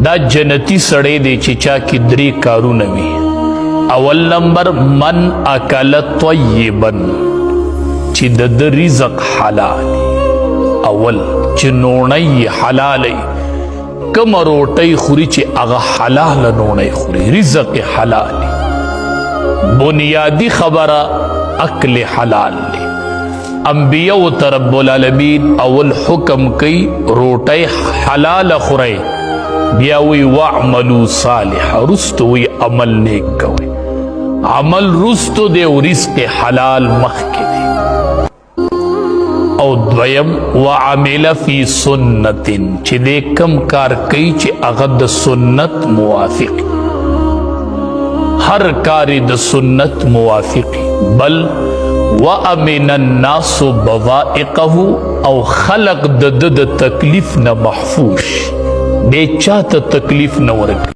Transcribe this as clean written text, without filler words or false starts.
دا جنتی سړی دی چې چا کې درې کارونه وي. اول نمبر من اکل طیبا، چې د رزق حلال. اول چې نوڼی حلالی، کم روټی خوري چې هغه حلال نوڼی خوري، رزق حلالی. بنیادی خبره اکل حلال دی. انبیاء ته رب العالمین اول حکم کوي روټی حلال خورئ، بیا وی وعملوا صالحا، رستو وی عمل نیک کوئ. عمل رستو دی او رزق حلال مخکې دی. او دویم وعمل فی سنت، چې دی کم کار کوي چې هغه د سنت موافق، هر کار د سنت موافق. بل وامن الناس بوائقه، او خلق د تکلیف نه محفوظ، بے چاته تکلیف نه ورکوي.